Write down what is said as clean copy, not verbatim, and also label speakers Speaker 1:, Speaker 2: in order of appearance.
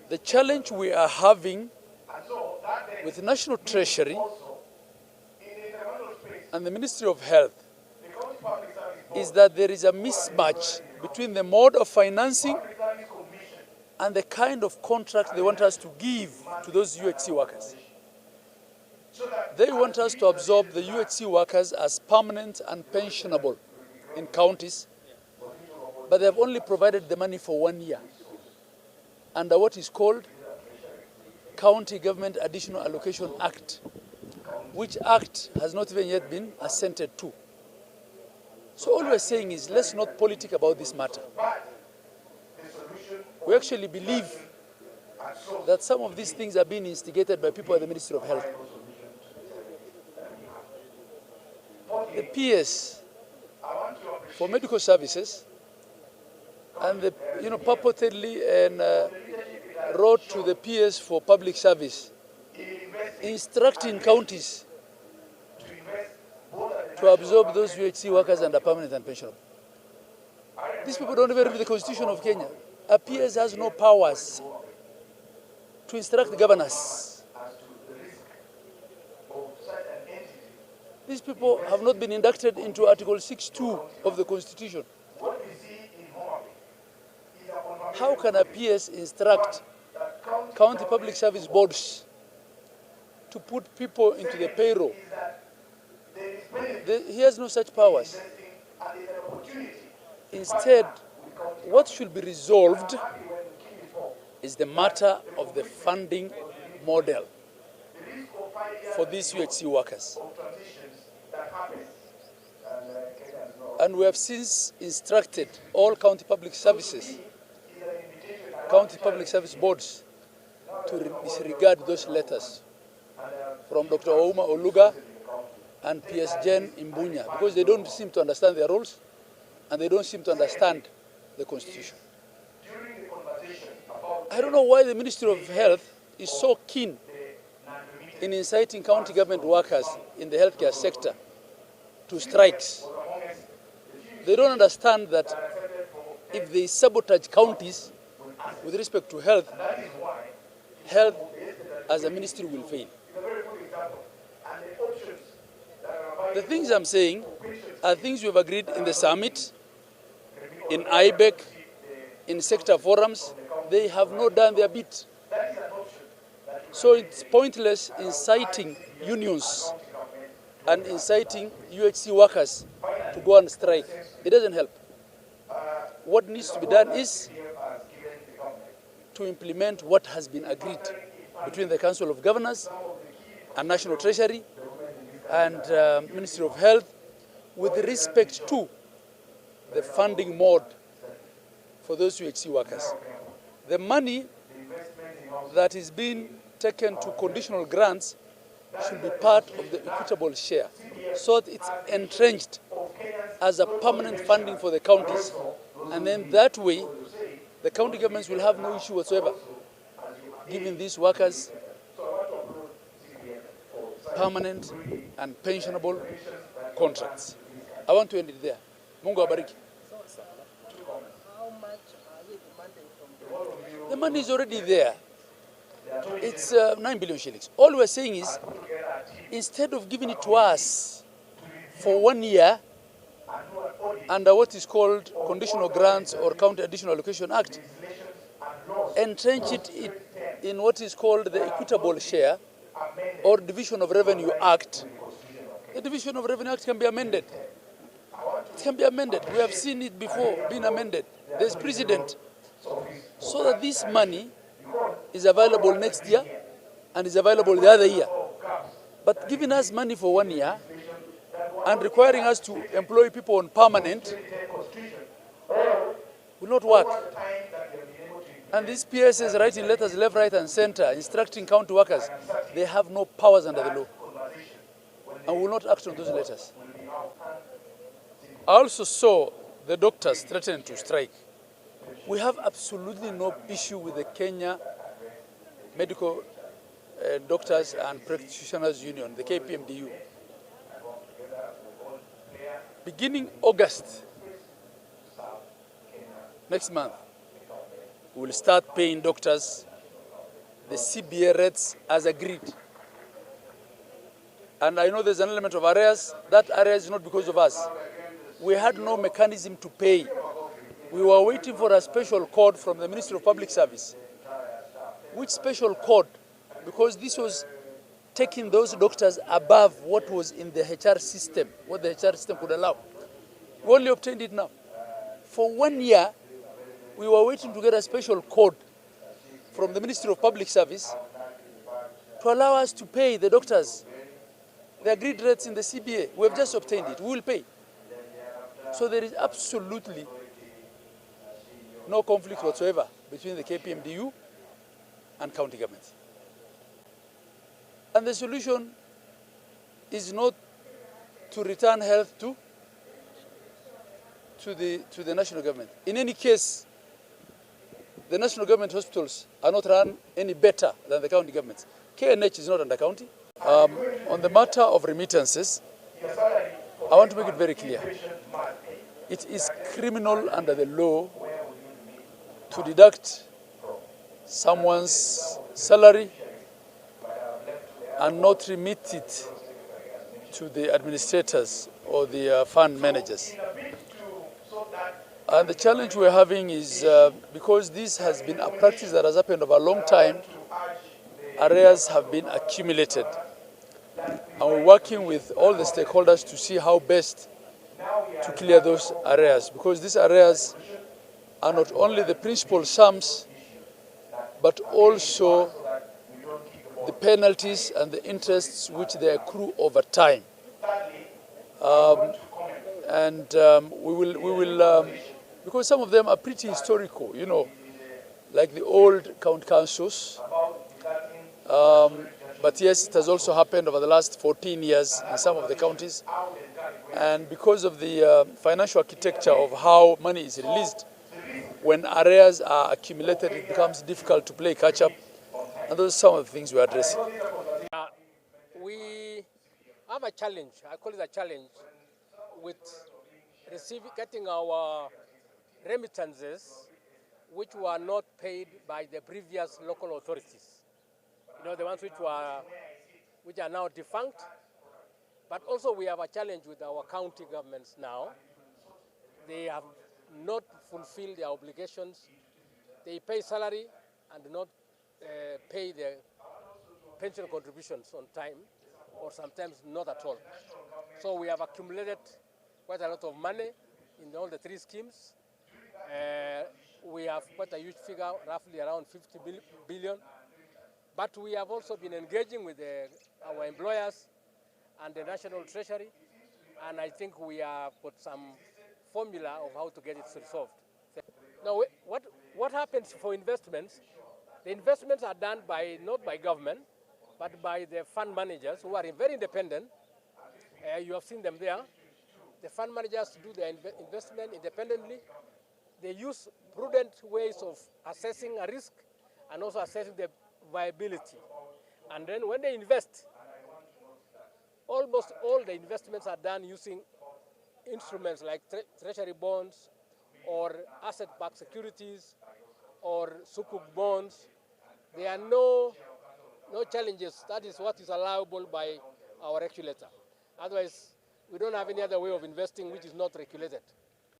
Speaker 1: The challenge we are having with the National Treasury and the Ministry of Health is that there is a mismatch between the mode of financing and the kind of contract they want us to give to those UHC workers. They want us to absorb the UHC workers as permanent and pensionable in counties, but they have only provided the money for 1 year under what is called County Government Additional Allocation Act, which act has not even yet been assented to. So all we're saying is, let's not politic about this matter. We actually believe that some of these things are being instigated by people at the Ministry of Health. The PS for medical services and the, purportedly wrote to the PS for public service, instructing counties to absorb those UHC workers under permanent and pensionable. These people don't even read the Constitution of Kenya. A PS has no powers to instruct the governors. These people have not been inducted into Article 6.2 of the Constitution. How can a PS instruct county public service boards to put people into the payroll? He has no such powers. Instead, what should be resolved is the matter of the funding model for these UHC workers. And we have since instructed all county public services, county public service boards, to disregard those letters from Dr. Ouma Oluga and PS Jen Imbunya, because they don't seem to understand their roles and they don't seem to understand the Constitution. I don't know why the Ministry of Health is so keen in inciting county government workers in the healthcare sector to strikes. They don't understand that if they sabotage counties with respect to health, health as a ministry will fail. The things I'm saying are things we've agreed in the summit, in IBEC, in sector forums. They have not done their bit. So it's pointless inciting unions and inciting UHC workers to go on strike. It doesn't help. What needs to be done is to implement what has been agreed between the Council of Governors and National Treasury and Ministry of Health with respect to the funding mode for those UHC workers. The money that is being taken to conditional grants should be part of the equitable share, so that it's entrenched as a permanent funding for the counties. And then that way, the county governments will have no issue whatsoever giving these workers permanent and pensionable contracts. I want to end it there. Mungu awabariki.
Speaker 2: How much are you demanding from them?
Speaker 1: The money is already there. It's 9 billion shillings. All we're saying is, instead of giving it to us for 1 year under what is called Conditional Grants or County Additional Allocation Act, entrench it in what is called the Equitable Share or Division of Revenue Act. The Division of Revenue Act can be amended. It can be amended. We have seen it before being amended. There's precedent. So that this money is available next year and is available the other year. But giving us money for 1 year and requiring us to employ people on permanent will not work. And these PSs writing letters left, right, and center, instructing county workers, they have no powers under the law and will not act on those letters. I also saw the doctors threatening to strike. We have absolutely no issue with the Kenya Medical Doctors and Practitioners Union, the KPMDU. Beginning August next month, we will start paying doctors the CBA rates as agreed. And I know there's an element of arrears. That arrears is not because of us. We had no mechanism to pay. We were waiting for a special code from the Ministry of Public Service. Which special code? Because this was taking those doctors above what was in the HR system, what the HR system could allow. We only obtained it now. For 1 year, we were waiting to get a special code from the Ministry of Public Service to allow us to pay the doctors the agreed rates in the CBA. We have just obtained it. We will pay. So there is absolutely no conflict whatsoever between the KPMDU and county governments. And the solution is not to return health to the national government. In any case, the national government hospitals are not run any better than the county governments. KNH is not under county. On the matter of remittances, I want to make it very clear. It is criminal under the law to deduct someone's salary and not remit it to the administrators or the fund managers. And the challenge we're having is because this has been a practice that has happened over a long time, arrears have been accumulated. And we're working with all the stakeholders to see how best to clear those arrears, because these arrears are not only the principal sums, but also the penalties and the interests which they accrue over time. We will because some of them are pretty historical, you know, like the old county councils. But yes, it has also happened over the last 14 years in some of the counties. And because of the financial architecture of how money is released, when arrears are accumulated, it becomes difficult to play catch-up. And those are some of the things we are addressing.
Speaker 2: We have a challenge, I call it a challenge, with getting our remittances, which were not paid by the previous local authorities. You know, the ones which are now defunct. But also we have a challenge with our county governments now. They have not fulfilled their obligations. They pay salary and do not pay the pension contributions on time, or sometimes not at all. So we have accumulated quite a lot of money in all the three schemes. We have quite a huge figure, roughly around 50 billion. But we have also been engaging with our employers and the National Treasury, and I think we have got some formula of how to get it resolved. Now, what happens for investments? The investments are done not by government, but by the fund managers who are very independent. You have seen them there. The fund managers do their investment independently. They use prudent ways of assessing a risk and also assessing the viability. And then when they invest, almost all the investments are done using instruments like treasury bonds or asset-backed securities or sukuk bonds. There are no challenges. That is what is allowable by our regulator. Otherwise, we don't have any other way of investing which is not regulated.